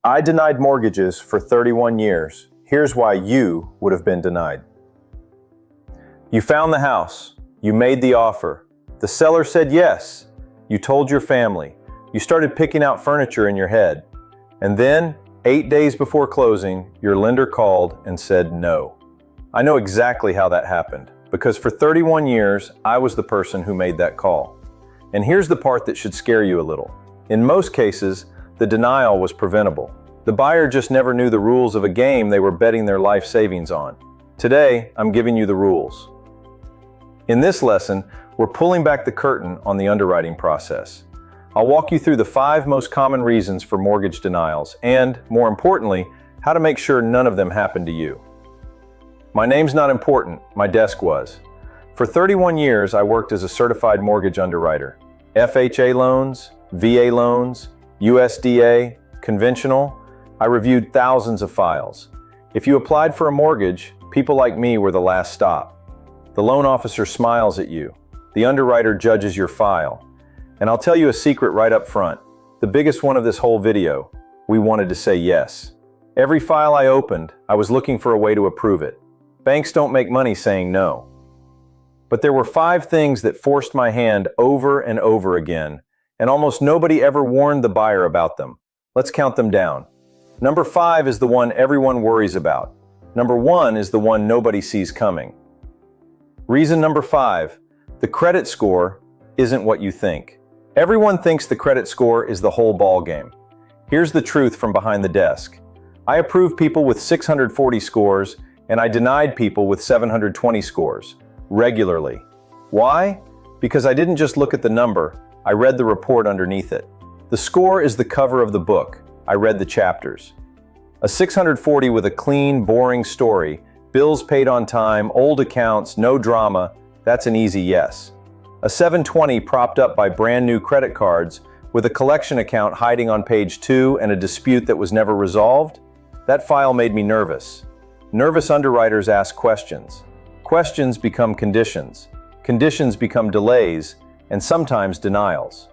I denied mortgages for 31 years. Here's why you would have been denied. You found the house. You made the offer. The seller said yes. You told your family. You started picking out furniture in your head. And then, 8 days before closing, your lender called and said no. I know exactly how that happened, because for 31 years, I was the person who made that call. And here's the part that should scare you a little. In most cases, the denial was preventable. The buyer just never knew the rules of a game they were betting their life savings on. Today, I'm giving you the rules. In this lesson, we're pulling back the curtain on the underwriting process. I'll walk you through the 5 most common reasons for mortgage denials and, more importantly, how to make sure none of them happen to you. My name's not important, my desk was. For 31 years, I worked as a certified mortgage underwriter. FHA loans, VA loans, USDA, conventional. I reviewed thousands of files. If you applied for a mortgage, people like me were the last stop. The loan officer smiles at you. The underwriter judges your file. And I'll tell you a secret right up front. The biggest one of this whole video. We wanted to say yes. Every file I opened, I was looking for a way to approve it. Banks don't make money saying no. But there were 5 things that forced my hand over and over again, and almost nobody ever warned the buyer about them. Let's count them down. Number 5 is the one everyone worries about. Number 1 is the one nobody sees coming. Reason number 5, the credit score isn't what you think. Everyone thinks the credit score is the whole ball game. Here's the truth from behind the desk. I approved people with 640 scores, and I denied people with 720 scores, regularly. Why? Because I didn't just look at the number, I read the report underneath it. The score is the cover of the book. I read the chapters. A 640 with a clean, boring story, bills paid on time, old accounts, no drama, that's an easy yes. A 720 propped up by brand new credit cards with a collection account hiding on page 2 and a dispute that was never resolved? That file made me nervous. Nervous underwriters ask questions. Questions become conditions. Conditions become delays, and sometimes denials.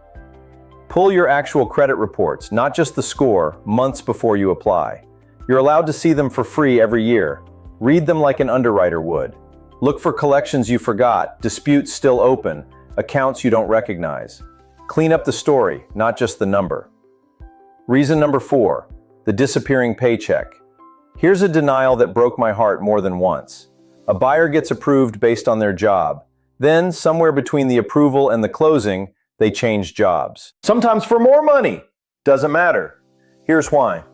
Pull your actual credit reports, not just the score, months before you apply. You're allowed to see them for free every year. Read them like an underwriter would. Look for collections you forgot, disputes still open, accounts you don't recognize. Clean up the story, not just the number. Reason number 4, the disappearing paycheck. Here's a denial that broke my heart more than once. A buyer gets approved based on their job. Then, somewhere between the approval and the closing, they change jobs. Sometimes for more money. Doesn't matter. Here's why.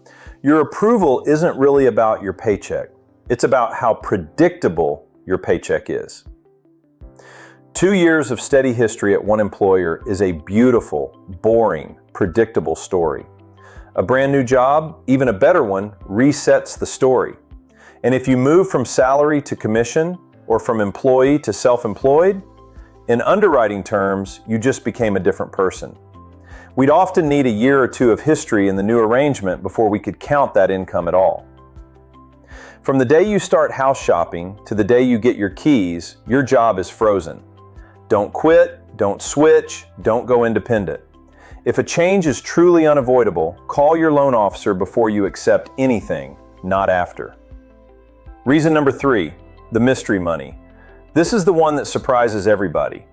Your approval isn't really about your paycheck. It's about how predictable your paycheck is. 2 years of steady history at one employer is a beautiful, boring, predictable story. A brand new job, even a better one, resets the story. And if you move from salary to commission, or from employee to self-employed, in underwriting terms, you just became a different person. We'd often need a year or 2 of history in the new arrangement before we could count that income at all. From the day you start house shopping to the day you get your keys, your job is frozen. Don't quit, don't switch, don't go independent. If a change is truly unavoidable, call your loan officer before you accept anything, not after. Reason number 3, the mystery money. This is the one that surprises everybody.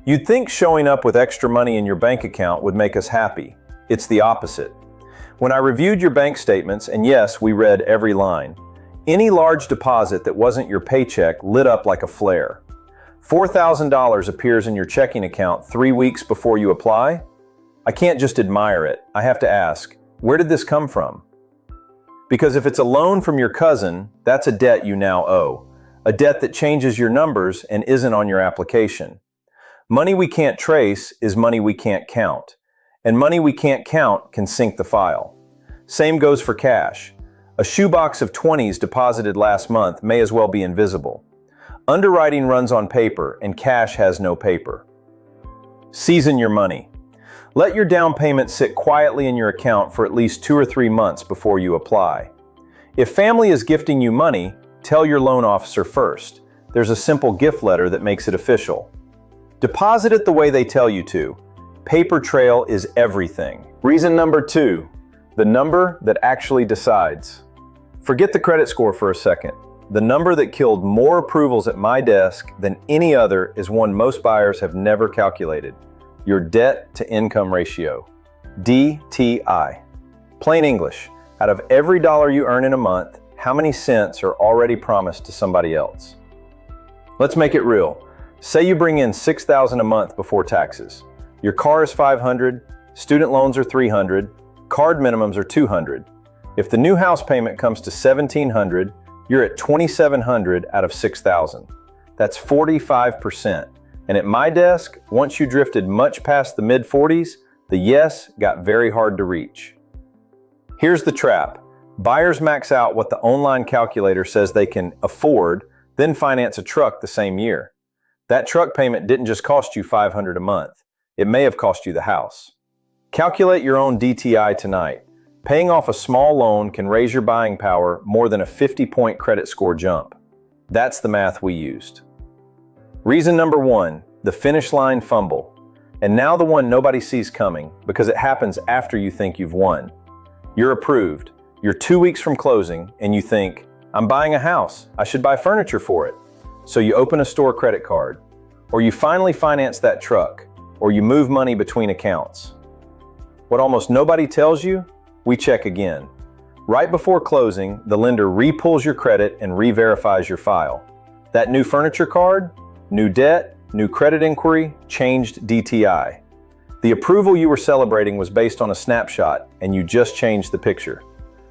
You'd think showing up with extra money in your bank account would make us happy. It's the opposite. When I reviewed your bank statements, and yes, we read every line, any large deposit that wasn't your paycheck lit up like a flare. $4,000 appears in your checking account 3 weeks before you apply? I can't just admire it. I have to ask, where did this come from? Because if it's a loan from your cousin, that's a debt you now owe. A debt that changes your numbers and isn't on your application. Money we can't trace is money we can't count. And money we can't count can sink the file. Same goes for cash. A shoebox of 20s deposited last month may as well be invisible. Underwriting runs on paper and cash has no paper. Season your money. Let your down payment sit quietly in your account for at least 2 or 3 months before you apply. If family is gifting you money, tell your loan officer first. There's a simple gift letter that makes it official. Deposit it the way they tell you to. Paper trail is everything. Reason number 2, The number that actually decides. Forget the credit score for a second. The number that killed more approvals at my desk than any other is one most buyers have never calculated. Your debt-to-income ratio. DTI. Plain English, out of every dollar you earn in a month, how many cents are already promised to somebody else? Let's make it real. Say you bring in $6,000 a month before taxes. Your car is $500, student loans are $300, card minimums are $200. If the new house payment comes to $1,700, you're at $2,700 out of $6,000. That's 45%. And at my desk, once you drifted much past the mid-40s, the yes got very hard to reach. Here's the trap. Buyers max out what the online calculator says they can afford, then finance a truck the same year. That truck payment didn't just cost you $500 a month. It may have cost you the house. Calculate your own DTI tonight. Paying off a small loan can raise your buying power more than a 50-point credit score jump. That's the math we used. Reason number 1, the finish line fumble. And now the one nobody sees coming because it happens after you think you've won. You're approved. You're 2 weeks from closing and you think, I'm buying a house. I should buy furniture for it. So you open a store credit card, or you finally finance that truck, or you move money between accounts. What almost nobody tells you, we check again. Right before closing, the lender re-pulls your credit and re-verifies your file. That new furniture card, new debt, new credit inquiry, changed DTI. The approval you were celebrating was based on a snapshot, and you just changed the picture.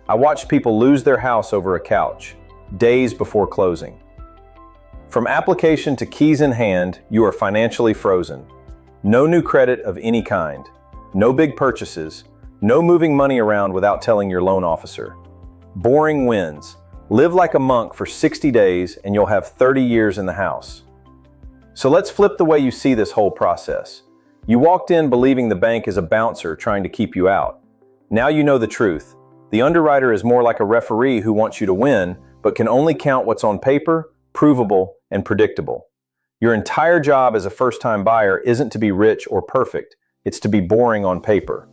I watched people lose their house over a couch, days before closing. From application to keys in hand, you are financially frozen. No new credit of any kind. No big purchases. No moving money around without telling your loan officer. Boring wins. Live like a monk for 60 days and you'll have 30 years in the house. So let's flip the way you see this whole process. You walked in believing the bank is a bouncer trying to keep you out. Now you know the truth. The underwriter is more like a referee who wants you to win, but can only count what's on paper, provable, and predictable. Your entire job as a first-time buyer isn't to be rich or perfect. It's to be boring on paper.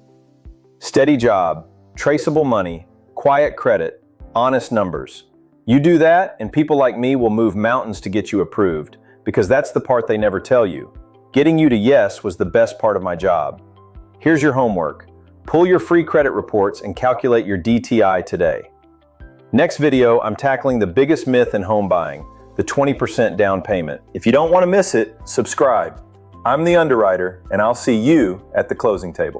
Steady job, traceable money, quiet credit, honest numbers. You do that, and people like me will move mountains to get you approved, because that's the part they never tell you. Getting you to yes was the best part of my job. Here's your homework. Pull your free credit reports and calculate your DTI today. Next video, I'm tackling the biggest myth in home buying, the 20% down payment. If you don't want to miss it, subscribe. I'm the Underwriter, and I'll see you at the closing table.